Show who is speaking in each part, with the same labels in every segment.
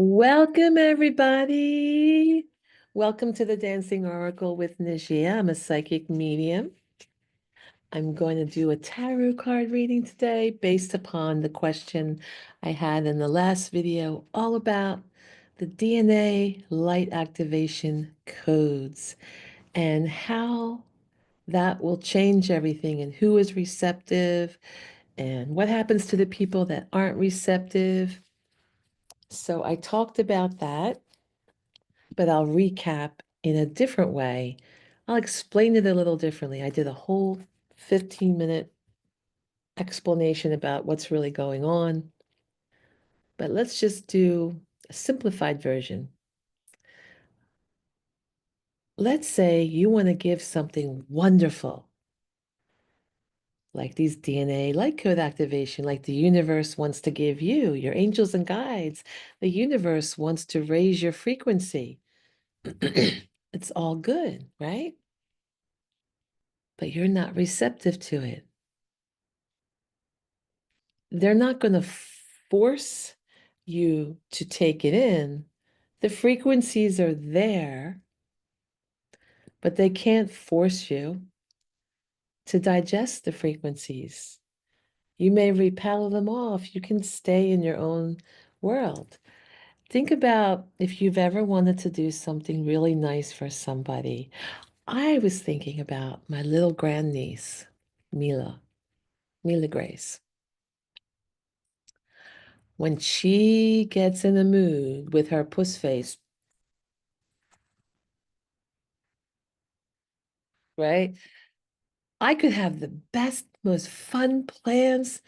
Speaker 1: Welcome, everybody. Welcome to the Dancing Oracle with Najia. I'm a psychic medium. I'm going to do a tarot card reading today based upon the question I had in the last video, all about the DNA light activation codes and how that will change everything and who is receptive and what happens to the people that aren't receptive. So I talked about that, but I'll recap in a different way. I'll explain it a little differently. I did a whole 15-minute explanation about what's really going on, but let's just do a simplified version. Let's say you want to give something wonderful, like these DNA light code activation, like the universe wants to give you, your angels and guides. The universe wants to raise your frequency. It's all good, right? But you're not receptive to it. They're not going to force you to take it in. The frequencies are there, but they can't force you to digest the frequencies. You may repel them off. You can stay in your own world. Think about if you've ever wanted to do something really nice for somebody. I was thinking about my little grandniece, Mila Grace. When she gets in the mood with her puss face, right? I could have the best, most fun plans.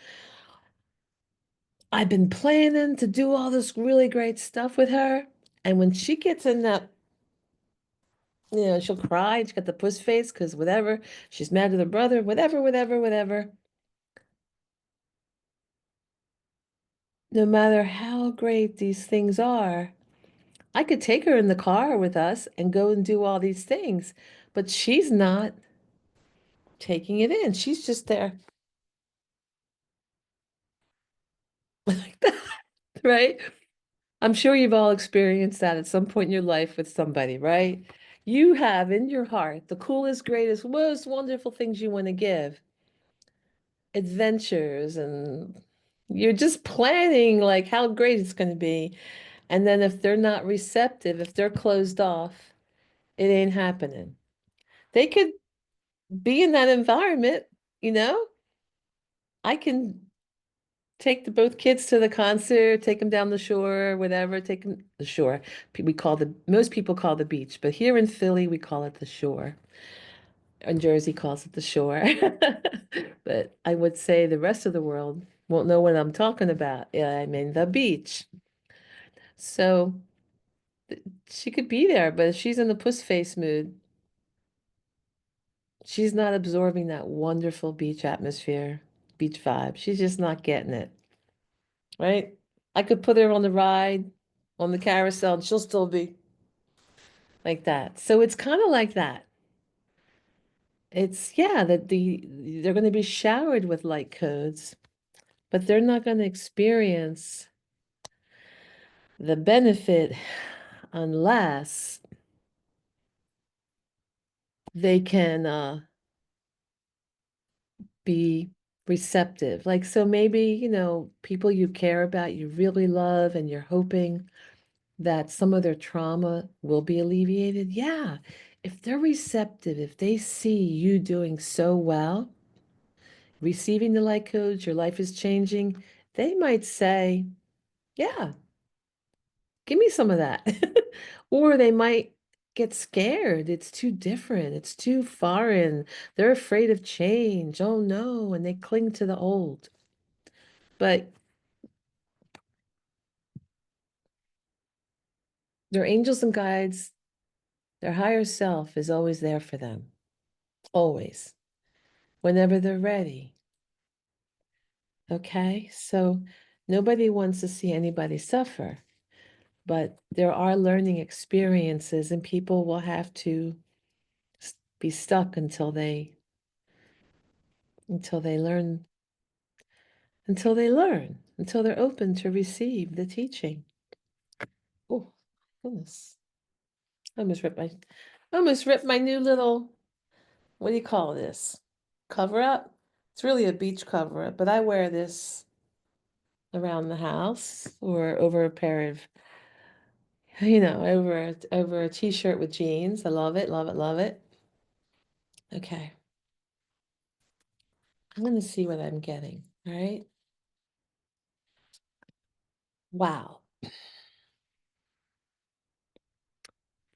Speaker 1: I've been planning to do all this really great stuff with her. And when she gets in that, she'll cry. She's got the puss face because whatever, she's mad at her brother, whatever. No matter how great these things are, I could take her in the car with us and go and do all these things, but she's not taking it in. She's just there like that, right? I'm sure you've all experienced that at some point in your life with somebody, right? You have in your heart the coolest, greatest, most wonderful things you want to give, adventures, and you're just planning like how great it's going to be. And then if they're not receptive, if they're closed off, it ain't happening. They could be in that environment, you know? I can take both kids to the concert, take them down the shore, whatever, take them the shore. Most people call the beach, but here in Philly, we call it the shore. And Jersey calls it the shore. But I would say the rest of the world won't know what I'm talking about. Yeah, I mean the beach. So she could be there, but if she's in the puss face mood, she's not absorbing that wonderful beach atmosphere, beach vibe. She's just not getting it, right? I could put her on the ride, on the carousel, and she'll still be like that. So it's kind of like that. It's yeah, that they're going to be showered with light codes, but they're not going to experience the benefit unless they can be receptive. Like, so maybe, people you care about, you really love, and you're hoping that some of their trauma will be alleviated. Yeah. If they're receptive, if they see you doing so well, receiving the light codes, your life is changing, they might say, yeah, give me some of that. Or they might get scared. It's too different. It's too foreign. They're afraid of change. Oh no. And they cling to the old. But their angels and guides, their higher self is always there for them. Always. Whenever they're ready. Okay? So nobody wants to see anybody suffer. But there are learning experiences, and people will have to be stuck until they learn, until they're open to receive the teaching. Goodness. I almost ripped my new little, what do you call this? Cover up. It's really a beach cover up, but I wear this around the house or over a pair of, over a t-shirt with jeans. I love it, love it, love it. Okay. I'm going to see what I'm getting. All right. Wow.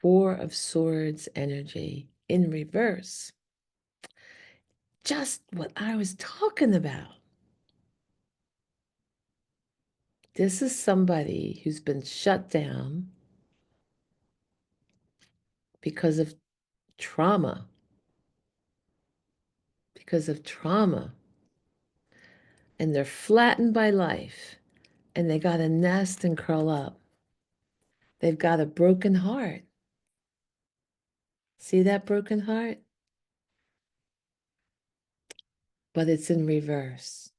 Speaker 1: Four of Swords energy in reverse. Just what I was talking about. This is somebody who's been shut down because of trauma. Because of trauma. And they're flattened by life. And they got to nest and curl up. They've got a broken heart. See that broken heart? But it's in reverse.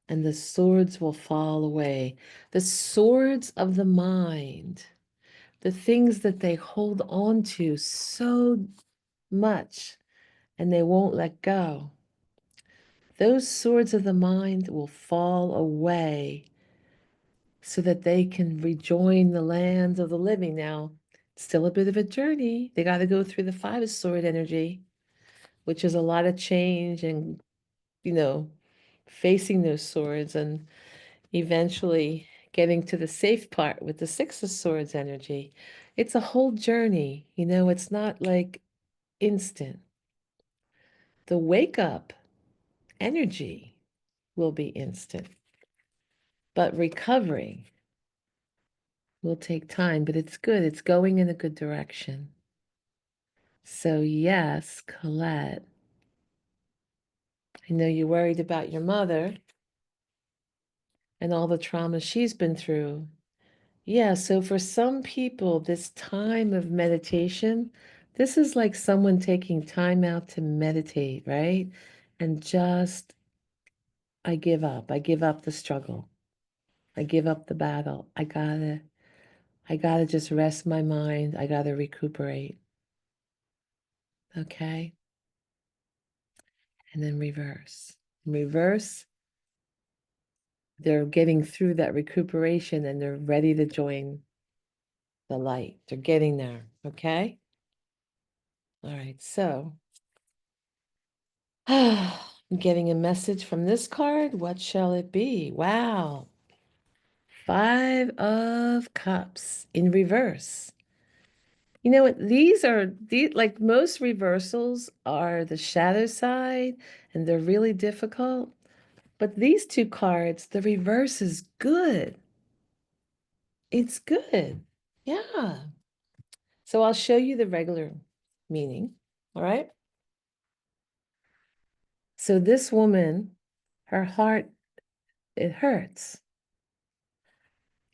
Speaker 1: And the swords will fall away. The swords of the mind, the things that they hold on to so much and they won't let go. Those swords of the mind will fall away so that they can rejoin the land of the living. Now, it's still a bit of a journey. They got to go through the Five of Sword energy, which is a lot of change and, facing those swords and eventually getting to the safe part with the Six of Swords energy. It's a whole journey. It's not like instant. The wake up energy will be instant, but recovery will take time, but it's good. It's going in a good direction. So yes, Colette, I know you're worried about your mother and all the trauma she's been through. Yeah, so for some people, this time of meditation, this is like someone taking time out to meditate, right? And just, I give up. I give up the struggle. I give up the battle. I gotta just rest my mind. I gotta recuperate. Okay? And then reverse. Reverse, they're getting through that recuperation and they're ready to join the light. They're getting there. Okay? All right, so I'm getting a message from this card. What shall it be? Wow. Five of Cups in reverse. You know what? These like most reversals are the shadow side and they're really difficult. But these two cards, the reverse is good. It's good. Yeah. So I'll show you the regular meaning. All right. So this woman, her heart, it hurts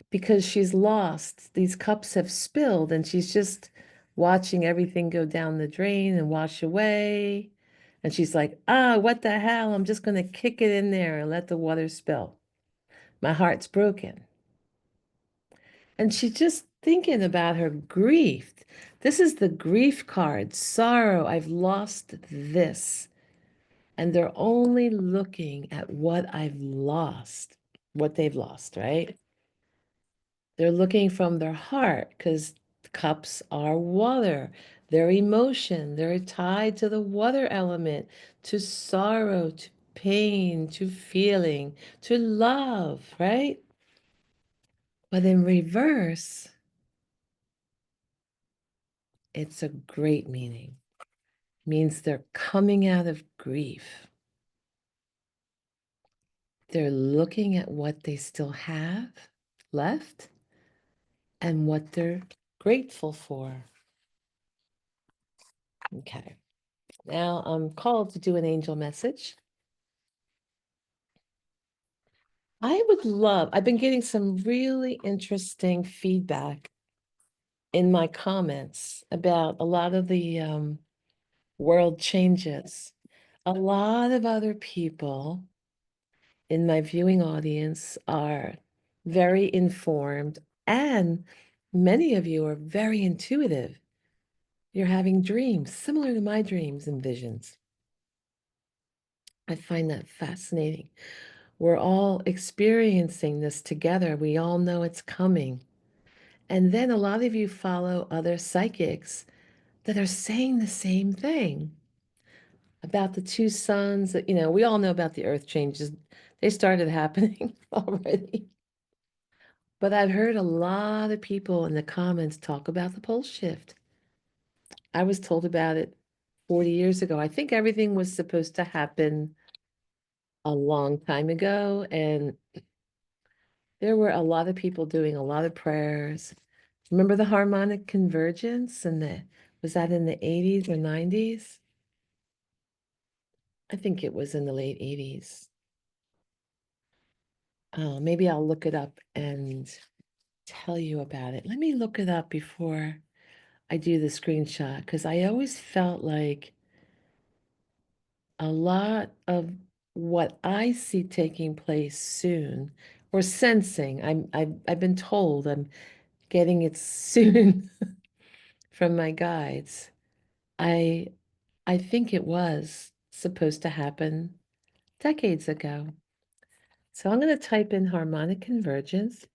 Speaker 1: because she's lost. These cups have spilled and she's just watching everything go down the drain and wash away. And she's like, what the hell? I'm just going to kick it in there and let the water spill. My heart's broken. And she's just thinking about her grief. This is the grief card. Sorrow. I've lost this. And they're only looking at what I've lost, what they've lost, right? They're looking from their heart because cups are water. Their emotion, they're tied to the water element, to sorrow, to pain, to feeling, to love, right? But in reverse, it's a great meaning. It means they're coming out of grief. They're looking at what they still have left and what they're grateful for. Okay. Now I'm called to do an angel message. I've been getting some really interesting feedback in my comments about a lot of the world changes. A lot of other people in my viewing audience are very informed and Many of you are very intuitive. You're having dreams similar to my dreams and visions. I find that fascinating. We're all experiencing this together. We all know it's coming. And then a lot of you follow other psychics that are saying the same thing about the two suns. That, we all know about the earth changes. They started happening already. But I've heard a lot of people in the comments talk about the pole shift. I was told about it 40 years ago. I think everything was supposed to happen a long time ago, and there were a lot of people doing a lot of prayers. Remember the harmonic convergence was that in the 80s or 90s? I think it was in the late 80s. Maybe I'll look it up and tell you about it. Let me look it up before I do the screenshot because I always felt like a lot of what I see taking place soon or sensing, I've been told I'm getting it soon from my guides. I I think it was supposed to happen decades ago. So I'm going to type in harmonic convergence.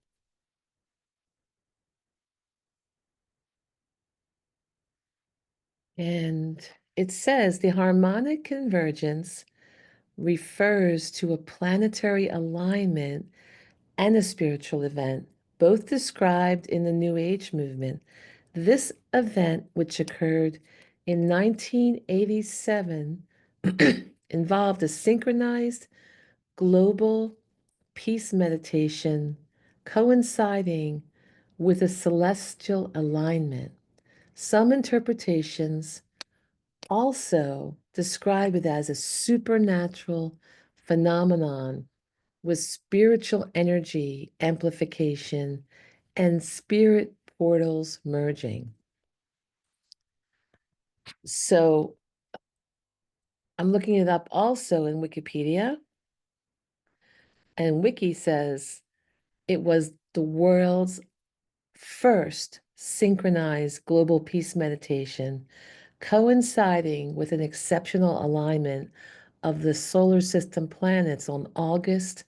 Speaker 1: And it says the harmonic convergence refers to a planetary alignment and a spiritual event, both described in the New Age movement. This event, which occurred in 1987, involved a synchronized global peace meditation coinciding with a celestial alignment. Some interpretations also describe it as a supernatural phenomenon with spiritual energy amplification and spirit portals merging. So I'm looking it up also in Wikipedia, and Wiki says it was the world's first synchronized global peace meditation, coinciding with an exceptional alignment of the solar system planets on August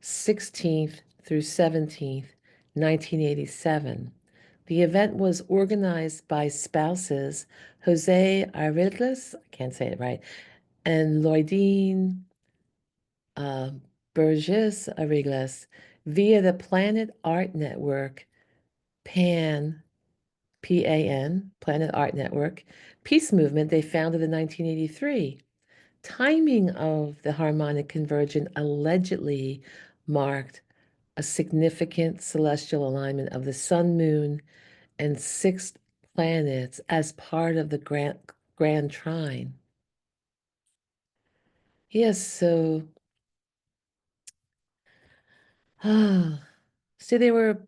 Speaker 1: 16th through 17th, 1987. The event was organized by spouses Jose Arigles, I can't say it right, and Lloydine uh, Burgess Arigles via the Planet Art Network, PAN, PAN, Planet Art Network, Peace Movement they founded in 1983. Timing of the harmonic convergence allegedly marked a significant celestial alignment of the sun, moon, and six planets as part of the grand trine. Yes, so so they were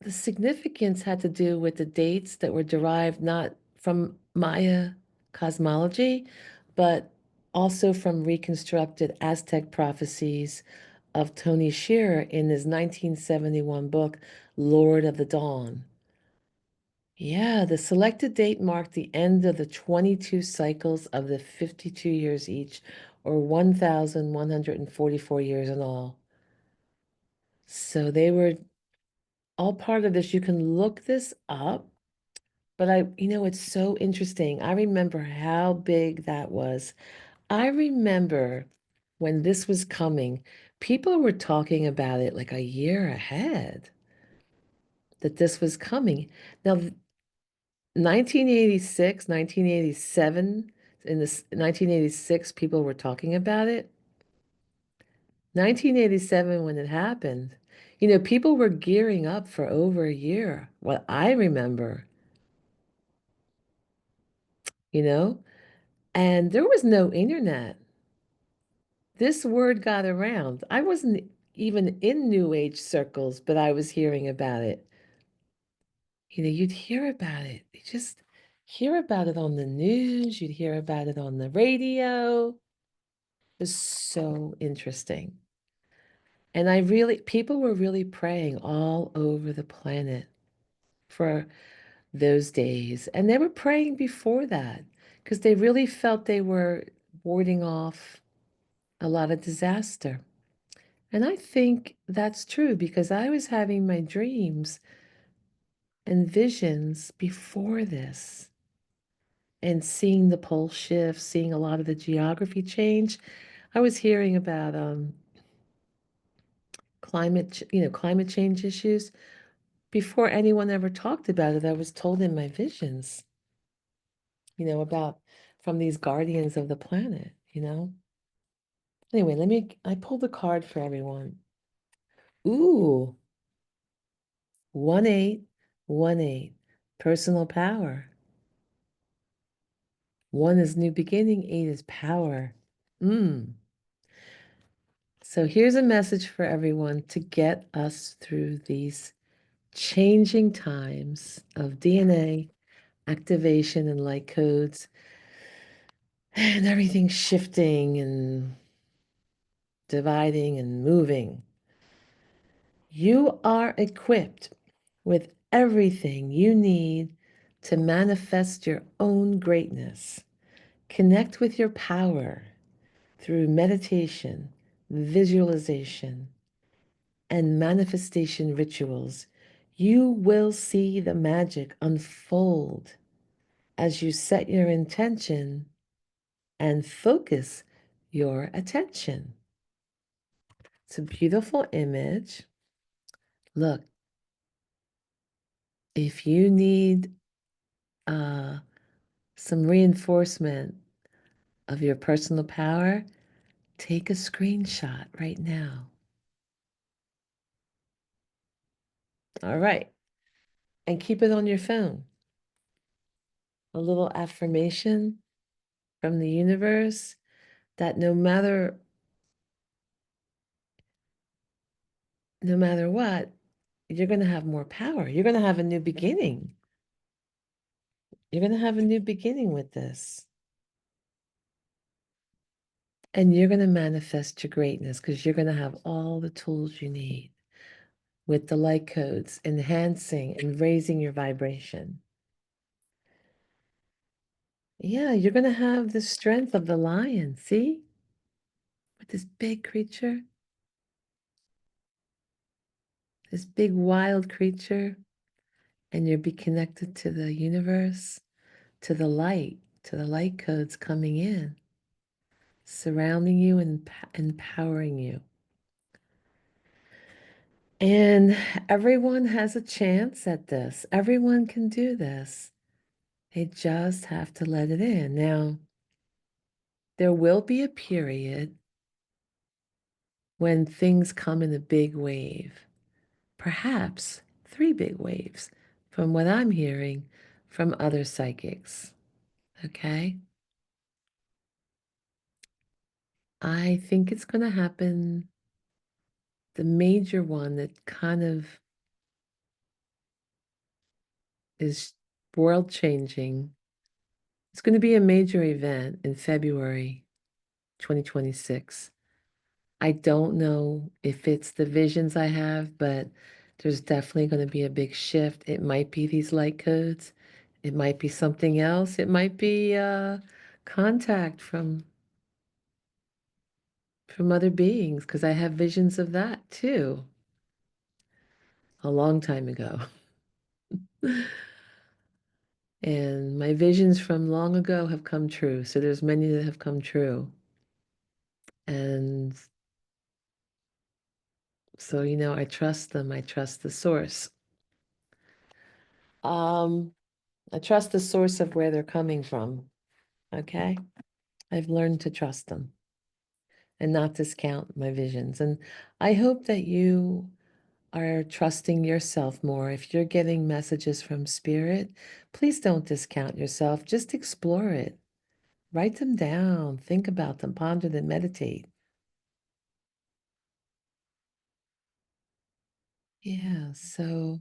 Speaker 1: the significance had to do with the dates that were derived not from Maya cosmology, but also from reconstructed Aztec prophecies of Tony Shearer in his 1971 book, Lord of the Dawn. Yeah, the selected date marked the end of the 22 cycles of the 52 years each, or 1,144 years in all. So they were all part of this. You can look this up, but it's so interesting. I remember how big that was. I remember when this was coming, people were talking about it like a year ahead that this was coming. Now, 1986, 1987, in this 1986, people were talking about it. 1987, when it happened, people were gearing up for over a year. What I remember, you know, and there was no internet. This word got around. I wasn't even in New Age circles, but I was hearing about it. You'd hear about it. You just hear about it on the news, you'd hear about it on the radio. It was so interesting. And people were really praying all over the planet for those days. And they were praying before that because they really felt they were warding off a lot of disaster. And I think that's true because I was having my dreams and visions before this and seeing the pole shift, seeing a lot of the geography change. I was hearing about climate change issues before anyone ever talked about it. I was told in my visions, about from these guardians of the planet. Anyway, I pulled a card for everyone. Ooh, 1818, personal power. 1 is new beginning, 8 is power. So here's a message for everyone to get us through these changing times of DNA activation and light codes and everything shifting and dividing and moving. You are equipped with everything you need to manifest your own greatness. Connect with your power through meditation, visualization, and manifestation rituals. You will see the magic unfold as you set your intention and focus your attention. It's a beautiful image. Look, if you need uh, some reinforcement of your personal power, take a screenshot right now. All right. And keep it on your phone. A little affirmation from the universe that no matter what, you're going to have more power. You're going to have a new beginning. You're going to have a new beginning with this. And you're going to manifest your greatness because you're going to have all the tools you need with the light codes, enhancing and raising your vibration. Yeah, you're going to have the strength of the lion. See? With this big creature, this big wild creature, and you'll be connected to the universe, to the light codes coming in, surrounding you and empowering you. And everyone has a chance at this. Everyone can do this. They just have to let it in. Now, there will be a period when things come in a big wave, perhaps 3 big waves, from what I'm hearing from other psychics. Okay? I think it's going to happen. The major one that kind of is world changing. It's going to be a major event in February 2026. I don't know if it's the visions I have, but there's definitely going to be a big shift. It might be these light codes. It might be something else. It might be contact from other beings because I have visions of that too a long time ago. And my visions from long ago have come true. So there's many that have come true. And so, I trust them. I trust the source. Um, I trust the source of where they're coming from. Okay? I've learned to trust them and not discount my visions. And I hope that you are trusting yourself more. If you're getting messages from spirit, please don't discount yourself. Just explore it. Write them down, think about them, ponder them, meditate. Yeah, so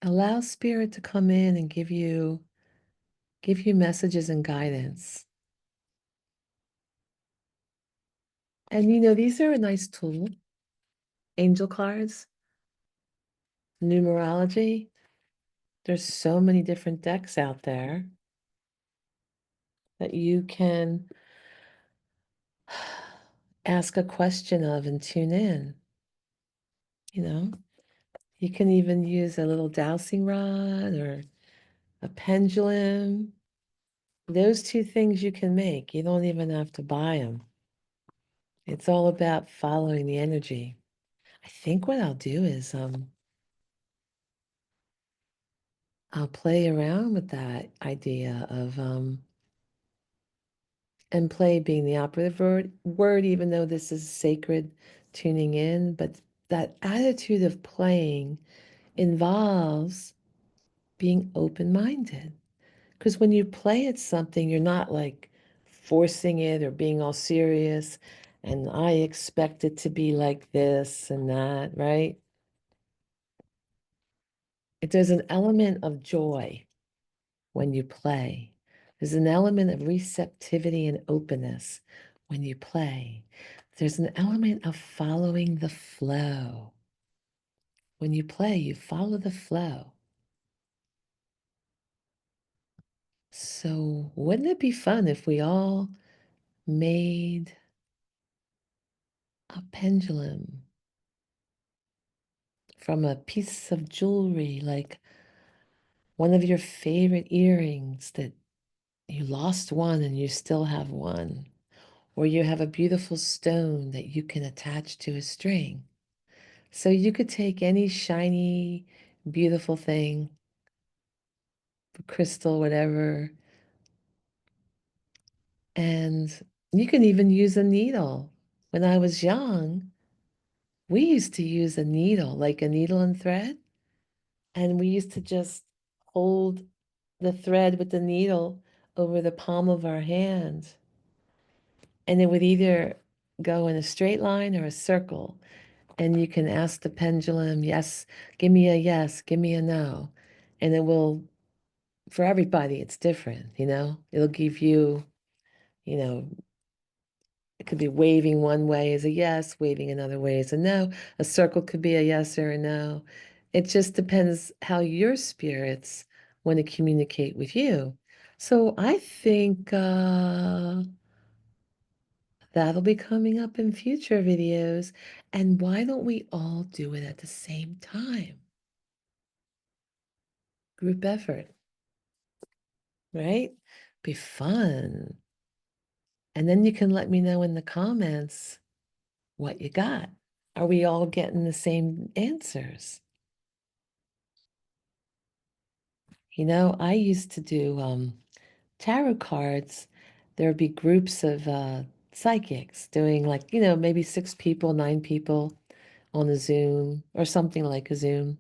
Speaker 1: allow spirit to come in and give you messages and guidance. And you know, these are a nice tool. Angel cards, numerology. There's so many different decks out there that you can ask a question of and tune in. You know, you can even use a little dowsing rod or a pendulum. Those two things you can make. You don't even have to buy them. It's all about following the energy. I think what I'll do is I'll play around with that idea of and play being the operative word, even though this is sacred tuning in, but that attitude of playing involves being open-minded. Because when you play at something, you're not like forcing it or being all serious and I expect it to be like this and that, right? There's an element of joy when you play. There's an element of receptivity and openness when you play. There's an element of following the flow. When you play, you follow the flow. So, wouldn't it be fun if we all made a pendulum from a piece of jewelry, like one of your favorite earrings that you lost one and you still have one, or you have a beautiful stone that you can attach to a string? So you could take any shiny, beautiful thing, crystal, whatever, and you can even use a needle. When I was young, we used to use a needle, like a needle and thread, and we used to just hold the thread with the needle over the palm of our hand, and it would either go in a straight line or a circle. And you can ask the pendulum, yes, give me a yes, give me a no. And it will, for everybody, it's different, you know? It'll give you, you know, it could be waving one way is a yes, waving another way is a no. A circle could be a yes or a no. It just depends how your spirits want to communicate with you. So I think that'll be coming up in future videos. And why don't we all do it at the same time? Group effort, right? Be fun. And then you can let me know in the comments what you got. Are we all getting the same answers? You know, I used to do tarot cards. There would be groups of psychics doing like, you know, maybe 6 people, 9 people on a Zoom or something like a Zoom.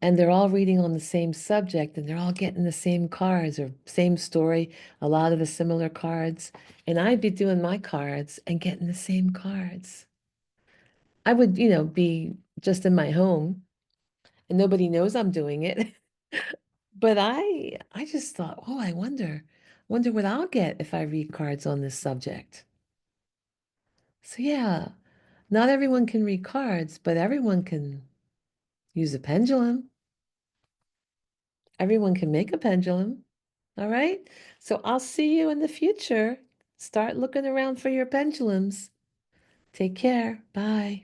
Speaker 1: And they're all reading on the same subject and they're all getting the same cards or same story, a lot of the similar cards. And I'd be doing my cards and getting the same cards. I would, you know, be just in my home and nobody knows I'm doing it. But I just thought, oh, I wonder what I'll get if I read cards on this subject. So yeah, not everyone can read cards, but everyone can use a pendulum. Everyone can make a pendulum. All right. So I'll see you in the future. Start looking around for your pendulums. Take care. Bye.